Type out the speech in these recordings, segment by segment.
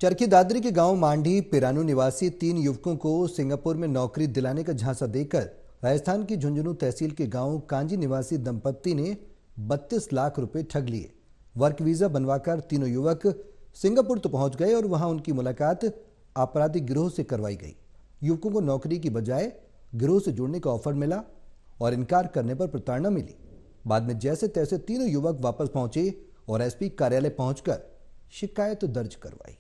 चरखी दादरी के गांव मांडी पिरानू निवासी 3 युवकों को सिंगापुर में नौकरी दिलाने का झांसा देकर राजस्थान की झुंझुनू तहसील के गांव कांजी निवासी दंपत्ति ने 32 लाख रुपए ठग लिए। वर्क वीजा बनवाकर तीनों युवक सिंगापुर तो पहुंच गए और वहां उनकी मुलाकात आपराधिक गिरोह से करवाई गई। युवकों को नौकरी की बजाय गिरोह से जुड़ने का ऑफर मिला और इनकार करने पर प्रताड़ना मिली। बाद में जैसे तैसे तीनों युवक वापस पहुंचे और एसपी कार्यालय पहुंचकर शिकायत दर्ज करवाई।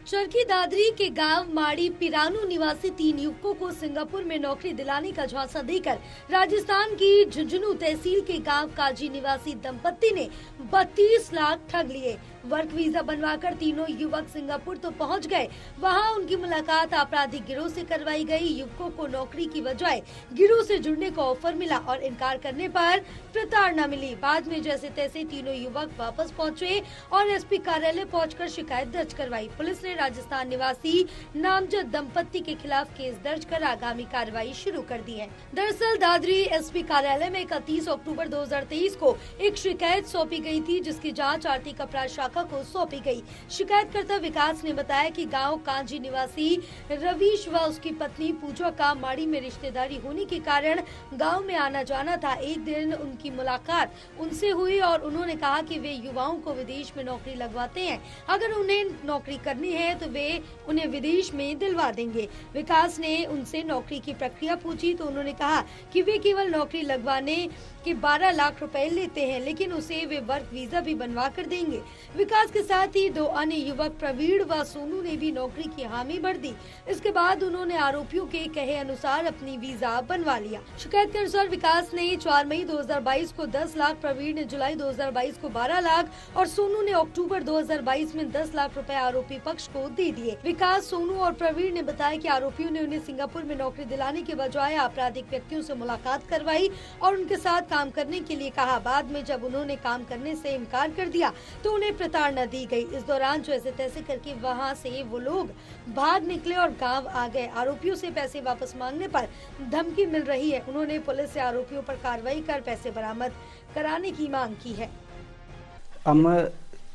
चरखी दादरी के गांव माड़ी पिरानू निवासी 3 युवकों को सिंगापुर में नौकरी दिलाने का झांसा देकर राजस्थान की झुंझुनू तहसील के गांव काजी निवासी दंपत्ति ने 32 लाख ठग लिए। वर्क वीजा बनवाकर तीनों युवक सिंगापुर तो पहुंच गए, वहां उनकी मुलाकात आपराधिक गिरोह से करवाई गई। युवकों को नौकरी की बजाय गिरोह से जुड़ने का ऑफर मिला और इनकार करने पर प्रताड़ना मिली। बाद में जैसे तैसे तीनों युवक वापस पहुंचे और एसपी कार्यालय पहुंचकर शिकायत दर्ज करवाई। पुलिस ने राजस्थान निवासी नामजद दंपत्ति के खिलाफ केस दर्ज कर आगामी कार्रवाई शुरू कर दी है। दरअसल दादरी एसपी कार्यालय में 31 अक्टूबर 2023 को एक शिकायत सौंपी गई थी, जिसकी जांच आर्थिक अपराध शाखा को सौंपी गई। शिकायतकर्ता विकास ने बताया कि गांव कांजी निवासी रवीश व उसकी पत्नी पूजा का माड़ी में रिश्तेदारी होने के कारण गांव में आना जाना था। एक दिन उनकी मुलाकात उनसे हुई और उन्होंने कहा कि वे युवाओं को विदेश में नौकरी लगवाते हैं, अगर उन्हें नौकरी करनी है तो वे उन्हें विदेश में दिलवा देंगे। विकास ने उनसे नौकरी की प्रक्रिया पूछी तो उन्होंने कहा कि वे केवल नौकरी लगवाने के 12 लाख रुपए लेते हैं, लेकिन उसे वे वर्क वीजा भी बनवा कर देंगे। विकास के साथ ही 2 अन्य युवक प्रवीण व सोनू ने भी नौकरी की हामी भर दी। इसके बाद उन्होंने आरोपियों के कहे अनुसार अपनी वीजा बनवा लिया। शिकायत के अनुसार विकास ने 4 मई 2022 को 10 लाख, प्रवीण ने जुलाई 2022 को 12 लाख और सोनू ने अक्टूबर 2022 में 10 लाख रुपए आरोपी पक्ष को दे दिए। विकास, सोनू और प्रवीण ने बताया कि आरोपियों ने उन्हें सिंगापुर में नौकरी दिलाने के बजाय आपराधिक व्यक्तियों से मुलाकात करवाई और उनके साथ काम करने के लिए कहा। बाद में जब उन्होंने काम करने से इनकार कर दिया तो उन्हें प्रताड़ना दी गई। इस दौरान जैसे तैसे करके वहां से वो लोग भाग निकले और गांव आ गए। आरोपियों से पैसे वापस मांगने पर धमकी मिल रही है। उन्होंने पुलिस से आरोपियों पर कार्रवाई कर पैसे बरामद कराने की मांग की है।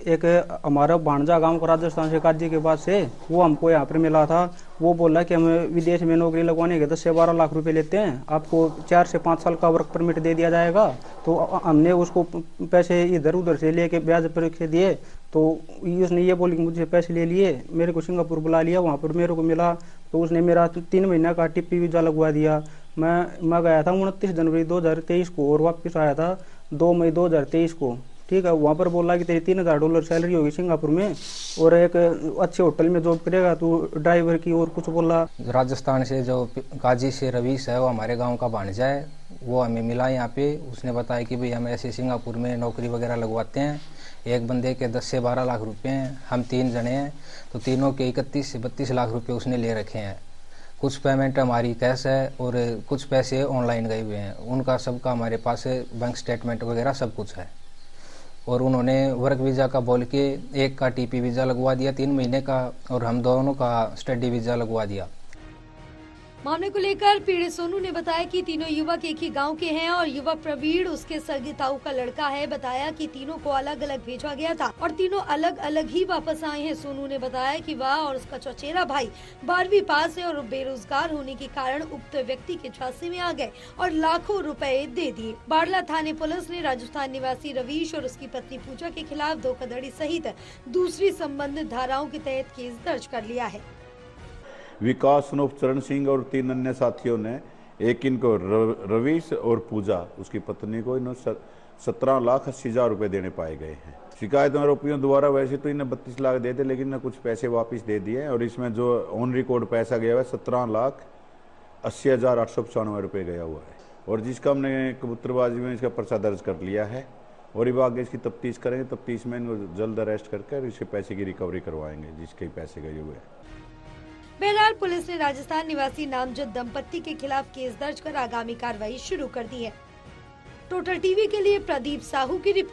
एक हमारा भांजा गांव को राजस्थान से काजी के बाद से वो हमको यहाँ पर मिला था। वो बोला कि हम विदेश में नौकरी लगवाने के 10 से 12 लाख रुपए लेते हैं, आपको 4 से 5 साल का वर्क परमिट दे दिया जाएगा। तो हमने उसको पैसे इधर उधर से लेके ब्याज पर के दिए, तो उसने ये बोली कि मुझे पैसे ले लिए, मेरे को सिंगापुर बुला लिया। वहाँ पर मेरे को मिला तो उसने मेरा 3 महीना का टिप्पी वीजा लगवा दिया। मैं गया था 29 जनवरी 2023 को और वापस आया था 2 मई 2023 को। ठीक है, वहाँ पर बोला कि तेरी $3000 सैलरी होगी सिंगापुर में और एक अच्छे होटल में जॉब करेगा तू ड्राइवर की, और कुछ बोला। राजस्थान से जो काजी से रवीश है, वो हमारे गांव का भांजा है, वो हमें मिला यहाँ पे। उसने बताया कि भाई हम ऐसे सिंगापुर में नौकरी वगैरह लगवाते हैं, एक बंदे के 10 से 12 लाख रुपए हैं, हम 3 जने हैं, तो तीनों के 31 से 32 लाख रुपए उसने ले रखे हैं। कुछ पेमेंट हमारी कैश है और कुछ पैसे ऑनलाइन गए हुए हैं, उनका सबका हमारे पास बैंक स्टेटमेंट वगैरह सब कुछ है। और उन्होंने वर्क वीज़ा का बोल के एक का टीपी वीज़ा लगवा दिया 3 महीने का और हम दोनों का स्टडी वीज़ा लगवा दिया। मामले को लेकर पीड़ित सोनू ने बताया कि तीनों युवक एक ही गांव के हैं और युवक प्रवीण उसके सगे ताऊ का लड़का है। बताया कि तीनों को अलग अलग भेजा गया था और तीनों अलग अलग ही वापस आए हैं। सोनू ने बताया कि वह और उसका चचेरा भाई 12वीं पास है और बेरोजगार होने के कारण उक्त व्यक्ति के झांसे में आ गए और लाखों रुपए दे दिए। बाड़ला थाने पुलिस ने राजस्थान निवासी रवीश और उसकी पत्नी पूजा के खिलाफ धोखाधड़ी सहित दूसरी संबंधित धाराओं के तहत केस दर्ज कर लिया है। विकास उर्फ चरण सिंह और 3 अन्य साथियों ने एक इनको रवीश और पूजा उसकी पत्नी को इन्होंने 17,80,000 रुपए देने पाए गए हैं। शिकायत आरोपियों द्वारा वैसे तो इन्हें 32 लाख दे थे, लेकिन इन्हें कुछ पैसे वापस दे दिए और इसमें जो ऑन रिकॉर्ड पैसा गया है 17,80,895 रुपये गया हुआ है और जिसका हमने कबूतरबाजी में इसका पर्चा दर्ज कर लिया है और अब आगे इसकी तफ्तीश करेंगे। तफ्तीश में इनको जल्द अरेस्ट करके इसके पैसे की रिकवरी करवाएंगे जिसके पैसे गए हुए हैं। बहरहाल पुलिस ने राजस्थान निवासी नामजद दंपत्ति के खिलाफ केस दर्ज कर आगामी कार्रवाई शुरू कर दी है। टोटल टीवी के लिए प्रदीप साहू की रिपोर्ट।